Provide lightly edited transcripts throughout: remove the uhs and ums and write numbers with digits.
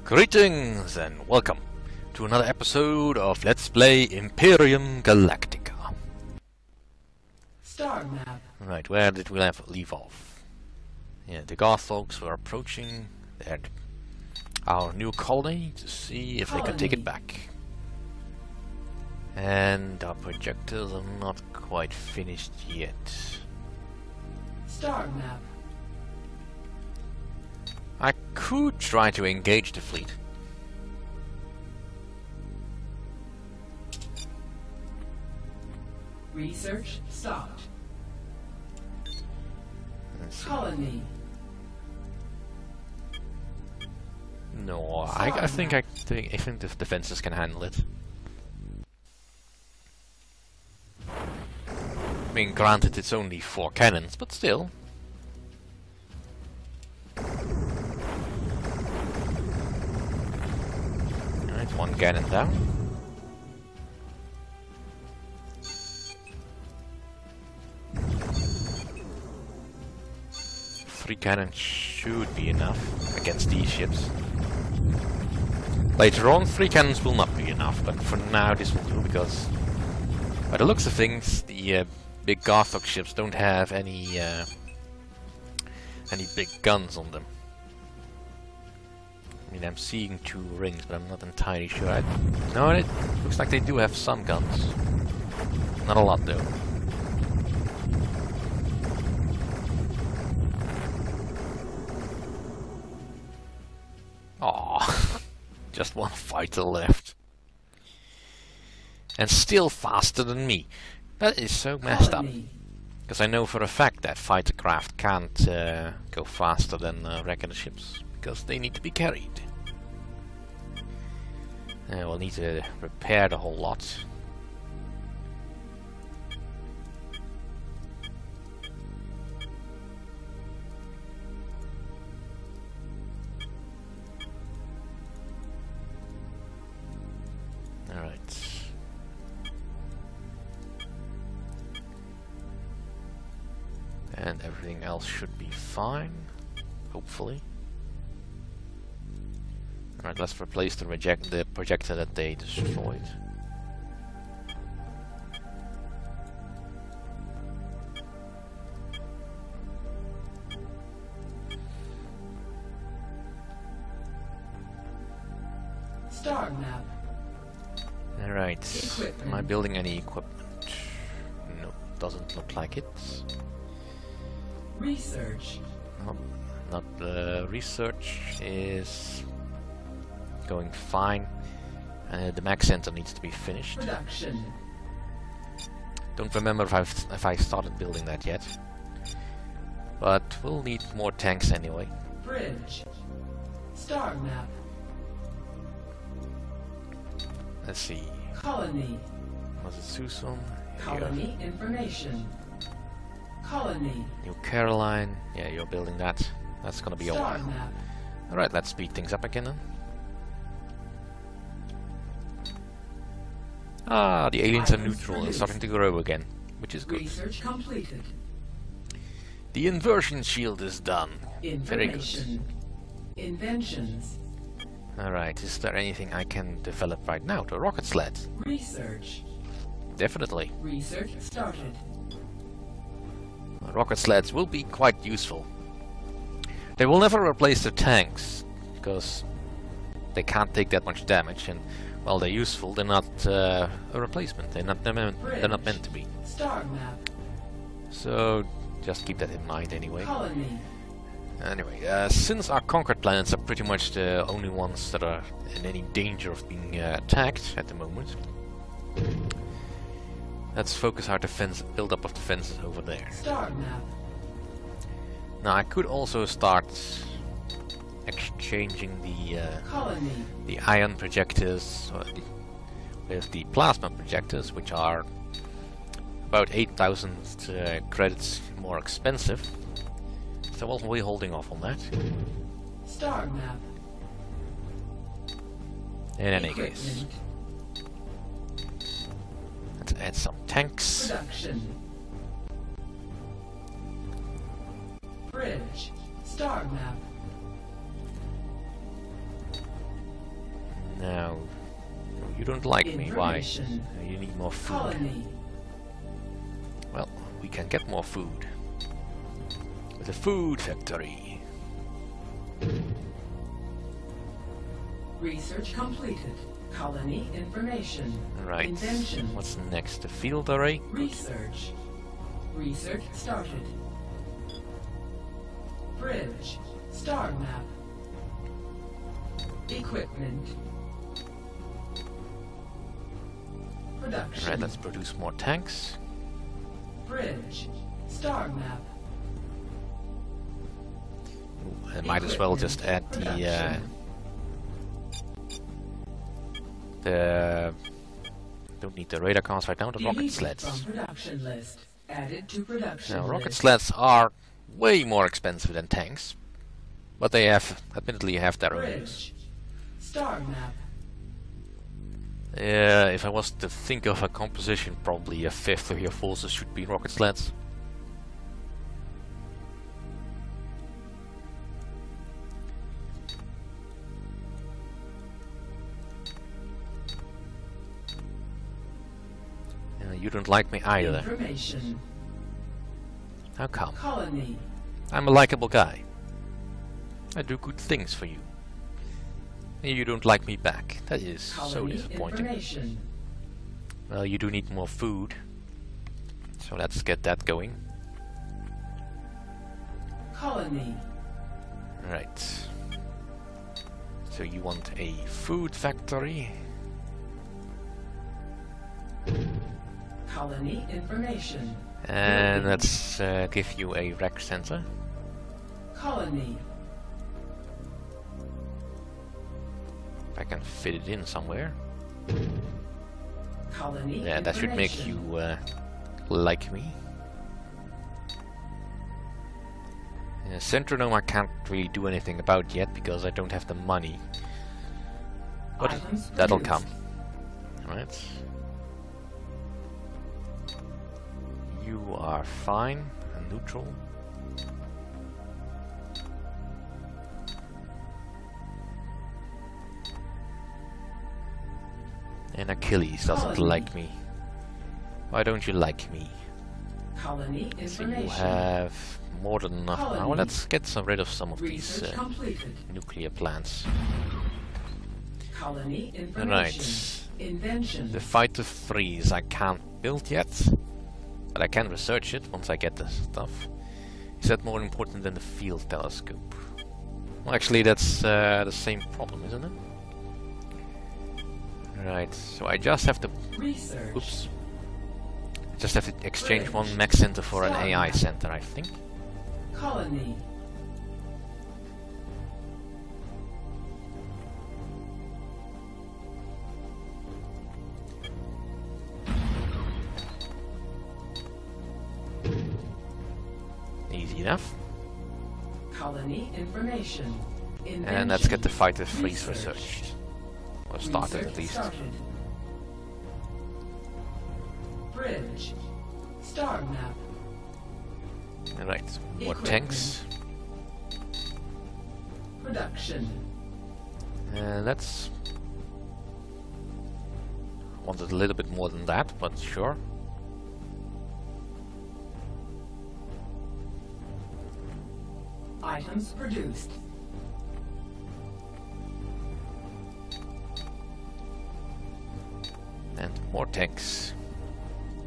Greetings and welcome to another episode of Let's Play Imperium Galactica. Star map. Right, where did we leave off? Yeah, the Garthogs were approaching our new colony to see if they could take it back. And our projectors are not quite finished yet. Star map. I could try to engage the fleet. Research stopped. Colony. No, I think the defenses can handle it. I mean, granted, it's only 4 cannons, but still. Alright, 1 cannon down. Three cannons should be enough against these ships. Later on, 3 cannons will not be enough, but for now this will do because, by the looks of things, the big Garthog ships don't have any big guns on them. I mean, I'm seeing 2 rings, but I'm not entirely sure. No, it looks like they do have some guns. Not a lot, though. Aww, just 1 fighter left. And still faster than me. That is so messed up. Because I know for a fact that fighter craft can't go faster than regular ships. Because they need to be carried. We'll need to repair the whole lot. Alright. And everything else should be fine, hopefully. Alright, let's replace the projector that they destroyed. Star map. Alright, am I building any equipment? No, doesn't look like it. Research. No, not research is going fine. The Mag Center needs to be finished. Production. Don't remember if I started building that yet. But we'll need more tanks anyway. Bridge. Star map. Let's see. Colony. Was it Susan? Colony information. Colony. New Caroline. Yeah, you're building that. That's gonna be a Star while. map. Alright, let's speed things up again then. Ah, the aliens are neutral and starting to grow again, which is good. Research completed. The inversion shield is done. Very good. Inventions. Alright, is there anything I can develop right now? The rocket sled. Research. Definitely. Research started. Rocket sleds will be quite useful. They will never replace the tanks, because they can't take that much damage, and while they're useful, they're not a replacement. They're not meant to be. Star map. So just keep that in mind anyway. Colony. Anyway, since our conquered planets are pretty much the only ones that are in any danger of being attacked at the moment, let's focus our build-up of defenses over there. Star map. Now I could also start exchanging the ion projectors with the plasma projectors, which are about 8,000 credits more expensive. So we'll be holding off on that. Star map. In any case, let's add some tanks. Production. Bridge. Star map. Now, you don't like me. Why? Information. You need more food. Colony. Well, we can get more food with a food factory. Research completed. Colony information. Right. Invention. What's next? The field array? Research. Research started. Bridge. Star map. Equipment. Production. Right, let's produce more tanks. Bridge. Star map. Ooh, I might as well just add the don't need the radar cars right now, the rocket Deleted sleds. from production list. Added to production Now, rocket list. sleds are way more expensive than tanks, but they have, admittedly, have their own use. Bridge. Star map. If I was to think of a composition, probably a fifth of your forces should be rocket sleds. You don't like me either. Information. How come? Colony. I'm a likable guy. I do good things for you. And you don't like me back. That is so Colony disappointing. information. Well, you do need more food. So let's get that going. Colony. Right. So you want a food factory? Colony information. And Building. let's give you a rec center. Colony. If I can fit it in somewhere. Colony Yeah, that should make you like me. Centronome I can't really do anything about yet because I don't have the money. But Items that'll produced. come. Right. You are fine and neutral. And Achilles doesn't Colony. like me. Why don't you like me? Colony So you information. have more than enough now. Colony. Let's get rid of some of these Research completed. nuclear plants. Colony information. Right. Invention. The fighter freeze I can't build yet, but I can research it once I get the stuff. Is that more important than the field telescope? Well, actually, that's the same problem, isn't it? Right. So I just have to. Research. Oops. I just have to exchange one mech center for an AI center, I think. Colony. Easy enough. Colony information. Invention. And let's get the fighter freeze Research. researched. Or started Research at least. started. Bridge. Star map. Right. More Equipment. tanks. Production. Let's. Wanted a little bit more than that, but sure. Items produced. And more tanks.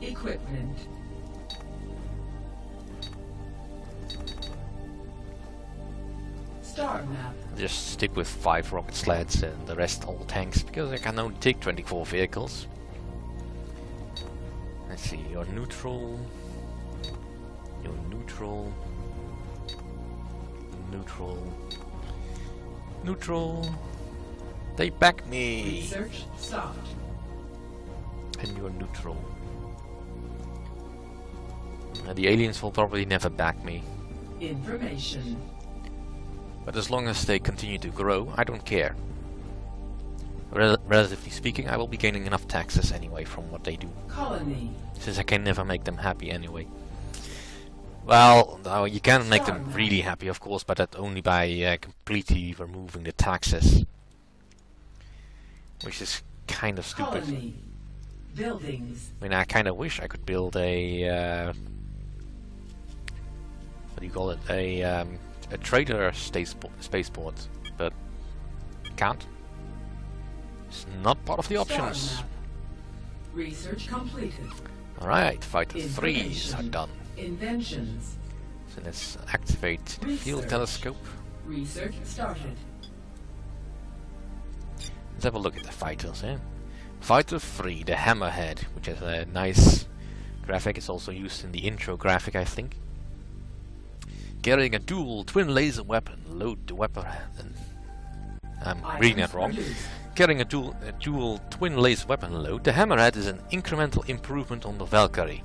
Equipment. Star map. Just stick with 5 rocket sleds and the rest all tanks, because I can only take 24 vehicles. Let's see, you're neutral. You're neutral. Neutral. Neutral. They back me! Research stopped. And you're neutral. The aliens will probably never back me. Information. But as long as they continue to grow, I don't care. Relatively speaking, I will be gaining enough taxes anyway from what they do. Colony. Since I can never make them happy anyway. Well, no, you can make them really happy, of course, but that only by completely removing the taxes. which is kind of stupid. Colony. Buildings. I mean, I kind of wish I could build a what do you call it? A trader spaceport, but can't. It's not part of the options. Star map. Research completed. All right, fighter 3s are Information. done. Inventions. So let's activate the field Research. telescope. Research started. Let's have a look at the fighters. Fighter 3, the Hammerhead, which has a nice graphic. It's also used in the intro graphic, I think. Carrying a dual twin laser weapon. Load the weapon. I'm reading that wrong. Produced. Carrying a dual twin laser weapon load, the Hammerhead is an incremental improvement on the Valkyrie.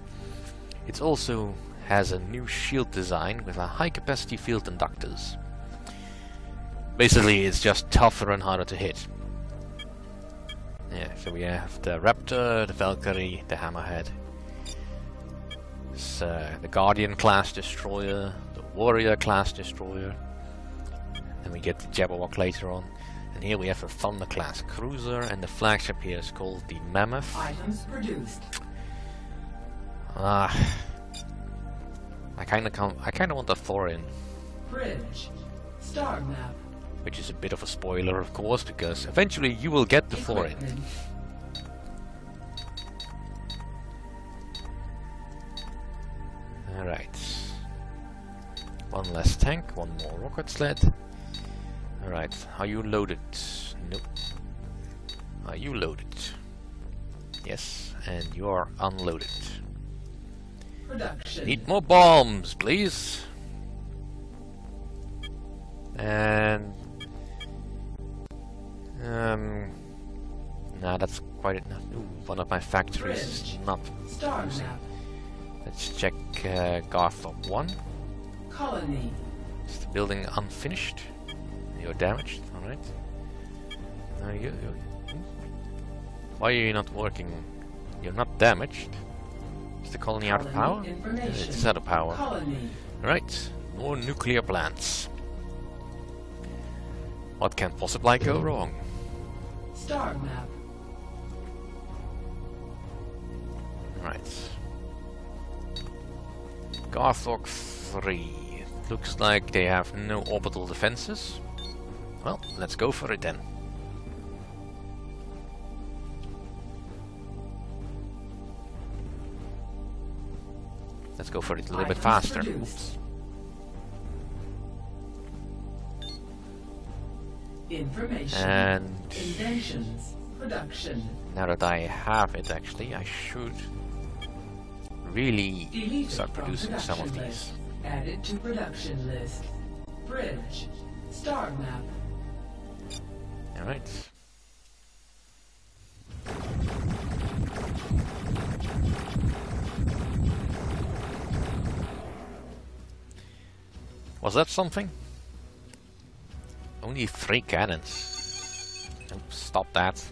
It also has a new shield design with a high capacity field inductors. Basically, it's just tougher and harder to hit. Yeah, so we have the Raptor, the Valkyrie, the Hammerhead. It's, the Guardian class destroyer, the Warrior class destroyer. And we get the Jabberwock later on. And here we have a Thunder class cruiser, and the flagship here is called the Mammoth. Items produced. I kinda want the Thorin, Bridge. Star map. which is a bit of a spoiler, of course, because eventually you will get the Thorin. Equipment. Alright. One less tank, one more rocket sled. Alright, are you loaded? Nope. Are you loaded? Yes, and you are unloaded. Production. Need more bombs, please. And nah, that's quite enough. Ooh, one of my factories is Bridge. not Star using. map. Let's check Garthog 1. Colony. Is the building unfinished? You're damaged, alright. Why are you not working? You're not damaged. Is the colony out of power? Information. It's out of power. Colony. Right, more nuclear plants. What can possibly go wrong? Star map. Right. Garthog 3. Looks like they have no orbital defenses. Well, let's go for it then. Let's go for it a little bit Items faster. produced. Information. And Inventions. Production. now that I have it, actually, I should really Deleted start from producing some of production these. list. Added to production list. Bridge. Star map. Alright. Was that something? Only 3 cannons. Nope, stop that.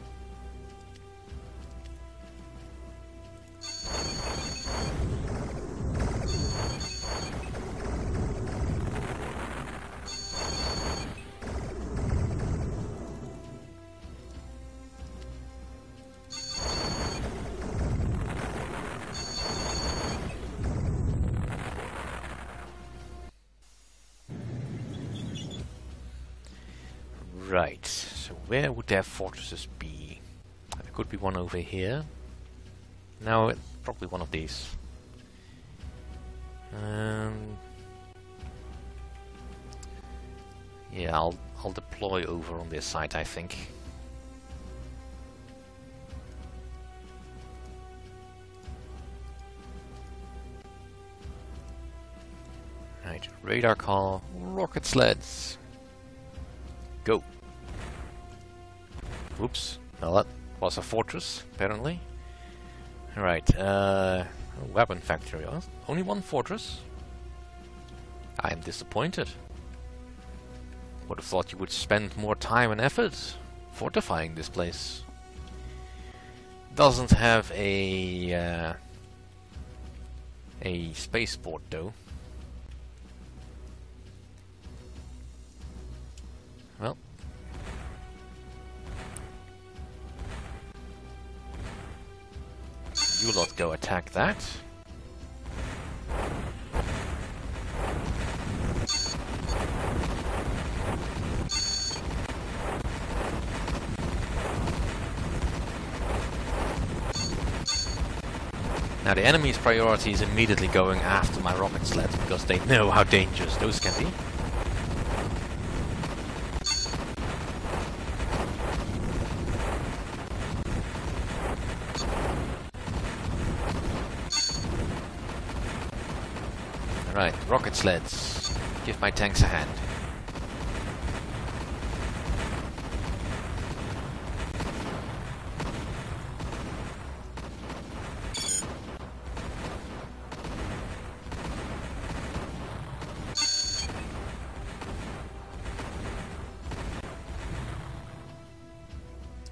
Right, so where would their fortresses be? There could be one over here. No, probably one of these. Yeah, I'll deploy over on this side, I think. Right, radar call, rocket sleds. Go. Oops. Well, that was a fortress, apparently. Alright, weapon factory. Oh, only one fortress? I am disappointed. Would have thought you would spend more time and effort fortifying this place. Doesn't have a spaceport though. Well, you lot go attack that. Now the enemy's priority is immediately going after my rocket sled, because they know how dangerous those can be. Alright, rocket sleds. Give my tanks a hand.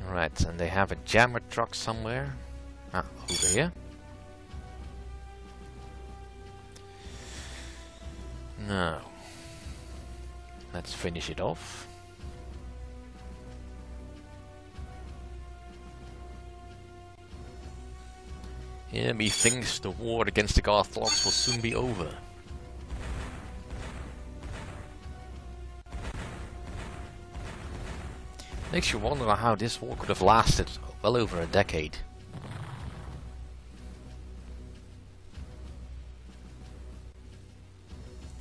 Alright, and they have a jammer truck somewhere. Ah, over here. Now, let's finish it off. Yeah, methinks the war against the Garthogs will soon be over. Makes you wonder how this war could have lasted well over a decade.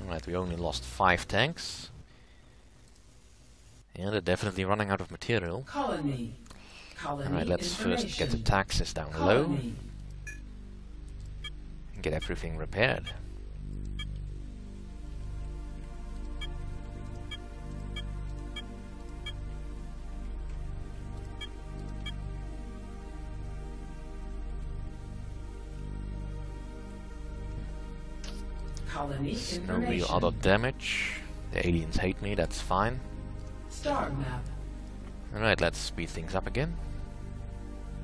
Alright, we only lost 5 tanks. Yeah, they're definitely running out of material. Colony. Alright, let's first get the taxes down low. And get everything repaired. Colony No real other damage. The aliens hate me, that's fine. Star map. Alright, let's speed things up again.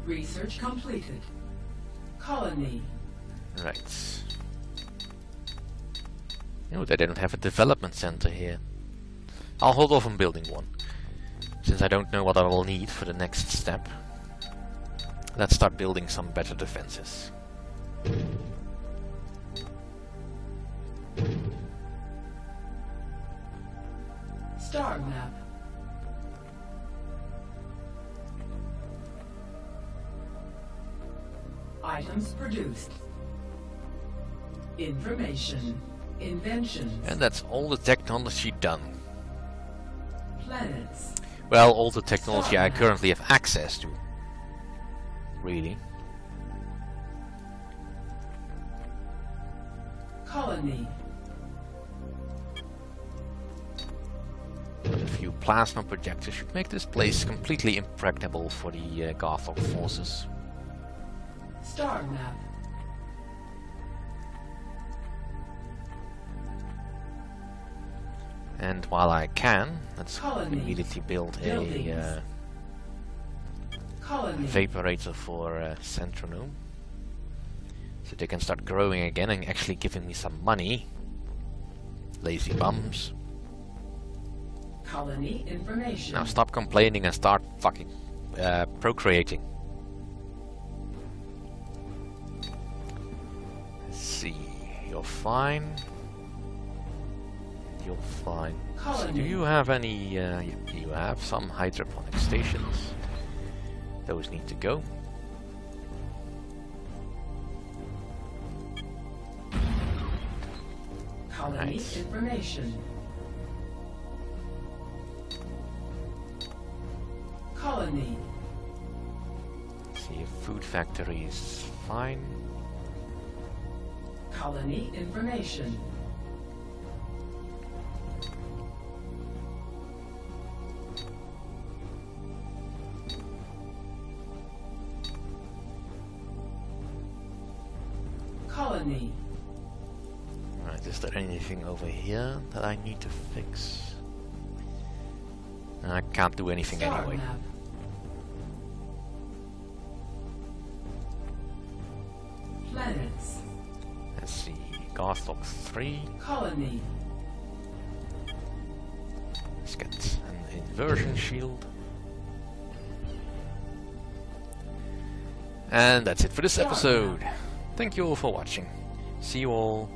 Research completed. Colony. Right. No, they don't have a development center here. I'll hold off on building one, since I don't know what I will need for the next step. Let's start building some better defenses. Star map. Items produced. Information. Inventions. And that's all the technology done. Planets. Well, all the technology I currently have access to. Really. Colony. A few plasma projectors should make this place completely impregnable for the Garthog forces. Star map. And while I can, let's Colony. immediately build a Colony. vaporator for Centronome. So they can start growing again and actually giving me some money. Lazy bums. Colony information. Now stop complaining and start fucking procreating. Let's see, you're fine. You're fine. So do you have any, you have some hydroponic stations. Those need to go. Colony Nice. information. Colony. See if food factory is fine. Colony information. Colony. Right, is there anything over here that I need to fix? I can't do anything Star anyway. map. Planets. Let's see, Garthog 3. Colony. Let's get an inversion shield. And that's it for this episode. Thank you all for watching. See you all